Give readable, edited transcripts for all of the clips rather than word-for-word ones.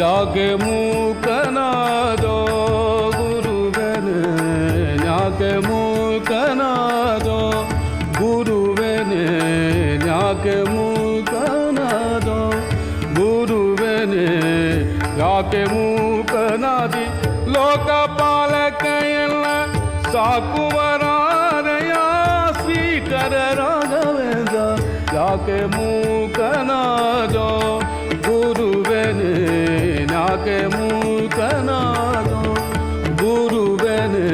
ಯಾಕೆ ಮೂಕನಾದೋ ಗುರುವೆನೆ ಯಾಕೆ ಮೂಕನಾದೋ ಗುರುವೆನೆ ಯಾಕೆ ಮೂಕನಾದೋ ಗುರುವೆನೆ ಯಾಕೆ ಮೂಕನಾದಿ ಲೋಕಪಾಲಕಯಲ್ಲ ಸಾಕುವರಾರಯ ಶ್ರೀಕರ ರಾಘವೇಂದ್ರ ಯಾಕೆ ಮೂಕನಾದೋ ಗುರುವೆನೆ ಯಾಕೆ ಮೂಕನಾದೋ ಗುರುವೆನೆ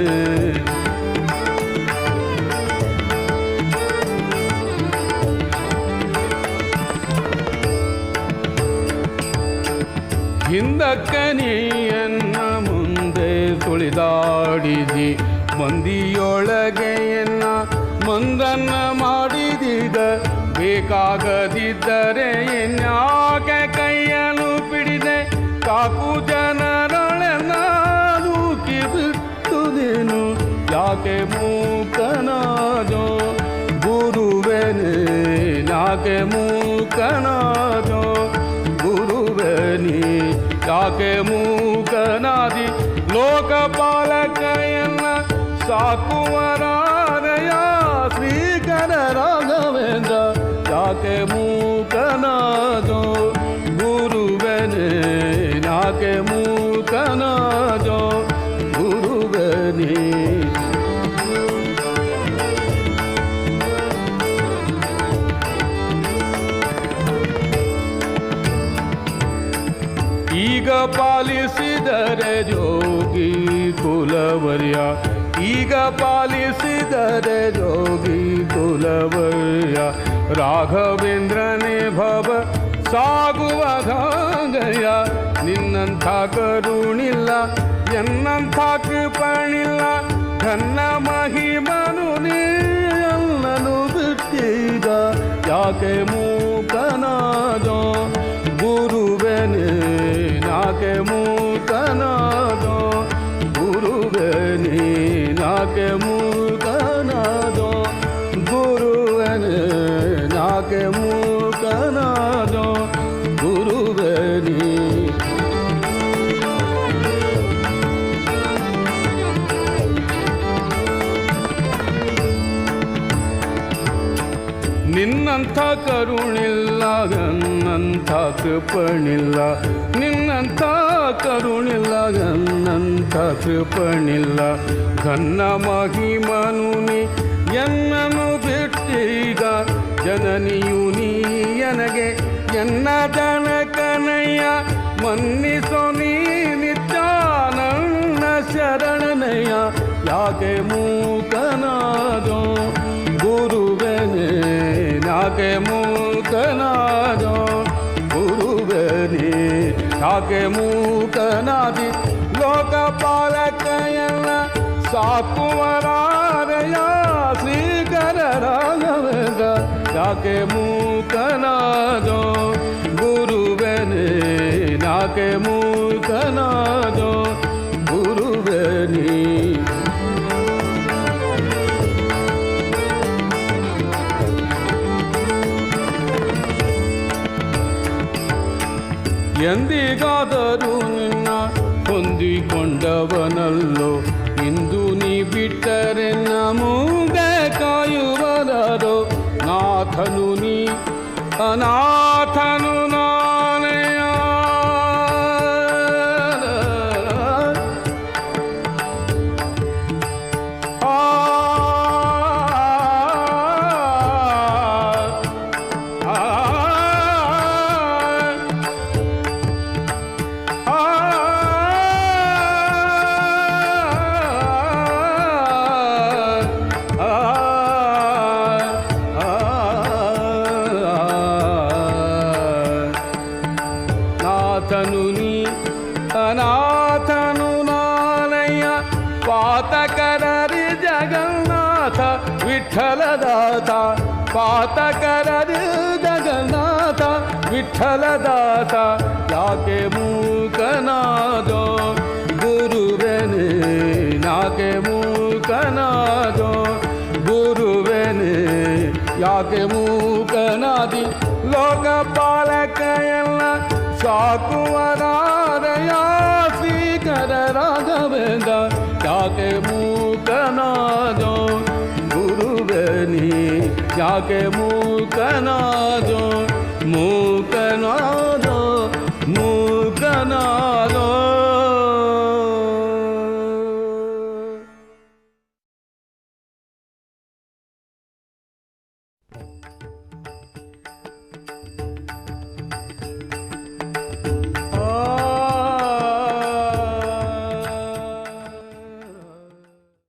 ಹಿಂದಕ್ಕನಿಯನ್ನ ಮುಂದೆ ಸುಳಿದಾಡಿದಿ ಮಂದಿಯೊಳಗೆಯನ್ನ ಮಂದನ್ನ ಮಾಡಿದೀಗ ಬೇಕಾಗದಿದ್ದರೆ ಇನ್ಯಾಕೆ ಕೈಯನ್ನು ಪಿಡಿದೆ ಕಾಕು ಜನರೊಳೆನ್ನ ನೂಕಿ ಬಿಟ್ಟುದೇನು ಯಾಕೆ ಮೂಕನಾದೋ ಗುರುವೆನೆ ಯಾಕೆ ಮೂಕನಾದೋ ಗುರುವೆನಿ ಯಾಕೆ ಮೂಕನಾದಿ ಲೋಕಪಾಲಕಯನ್ನ ಸಾಕುವರಾರಯ ಶ್ರೀಕರ ರಾಘವೇಂದ್ರ ಯಾಕೆ ಮೂಕನಾದೋ ಗುರುವೆನೆ ಯಾಕೆ ಮೂಕನಾದೋ ಗುರುವೆನಿ ಈಗ ಪಾಲಿಸಿದರೆ ಯೋಗಿ ಕುಲವರ್ಯ ಈಗ ಪಾಲಿಸಿದರೆ ಯೋಗಿ ಕುಲವರ್ಯ ರಾಘವೇಂದ್ರನೇ ಭವ ಸಾಗುವ ಗಾಂಗಯ್ಯ ನಿನ್ನಂಥ ಕರುಣಿಲ್ಲ ಎನ್ನಂಥ ಕೃಪಣಿಲ್ಲ ಘನ್ನ ಮಹಿಮನು ನೀಲ್ಲನು ಬಿಟ್ಟೀಗ ಯಾಕೆ ಮೂಕನಾದೋ ಗುರುವೆನೆ ಯಾಕೆ ಮೂಕನಾದೋ ಗುರುವೆನೆ ಯಾಕೆ ಮೂಕನಾದೋ ಗುರುವೆನೆ ಯಾಕೆ ಮೂಕನಾದೋ ಗುರುವೆನೆ ನಿನ್ನಂಥ ಕರುಣಿಲ್ಲ ನನ್ನಂಥ ಕೃಪಣಿಲ್ಲ ನಿನ್ನಂಥ ಕರುಣಿಲ್ಲ ನನ್ನಂಥ ಕೃಪಣಿಲ್ಲ ಘನ್ನ ಮಹಿಮನು ನೀ ಎನ್ನನು ಬಿಟ್ಟೀಗ ಜನನಿಯು ನೀ ನನಗೆ ಎನ್ನ ಜನಕನಯ್ಯ ಮನ್ನಿಸೋ ನೀ ನಿತ್ಯ ನನ್ನ ಶರಣನಯ್ಯ ಯಾಕೆ ಮೂಕನಾದೋ ಗುರುವೆನೆ ಯಾಕೆ ಮೂಕನಾದೋ ಗುರುವೆನೆ ಯಾಕೆ ಮೂಕನಾದಿ ಲೋಕಪಾಲಕಯನ್ನ ಸಾಕುವರಾರಯ ಶ್ರೀಕರ ರಾಘವೇಂದ್ರ ಯಾಕೆ ಮೂಕನಾದೋ ಗುರುವೆನೆ ಯಾಕೆ ಮೂಕನಾದೋ ಗುರುವೆನೆ ಎಂದಿಗಾದರೂ ನಿನ್ನ ಹೊಂದಿಕೊಂಡವನಲ್ಲೋ ಇಂದು ನೀ ಬಿಟ್ಟರೆ ನಮೂಗೆ ಕಾಯುವರರೋ ನಾಥನು ನೀ ಅನಾಥನು ನಾನೆಯ ನಾಥನು ನೀ ಅನಾಥನು ನಾನಯ್ಯ ಪಾತಕರರಿ ಜಗನ್ನಾಥ ವಿಠಲದಾತ ಪಾತಕರರಿ ಜಗನ್ನಾಥ ವಿಠಲದಾತ ಯಾಕೆ ಮೂಕನಾದೋ ಗುರುವೆನೆ ಯಾಕೆ ಮೂಕನಾದೋ ಗುರುವೆನೆ ಯಾಕೆ ಮೂಕನಾದಿ ಲೋಕಪಾಲಕಯಲ್ಲ ಸಾಕುವರಾರಯ ಶ್ರೀಕರ ರಾಘವೇಂದ್ರ ಯಾಕೆ ಮೂಕನಾದೋ ಗುರುವೇ ನೀ ಯಾಕೆ ಮೂಕನಾದೋ ಮೂಕನಾದೋ ಮೂಕನಾದೋ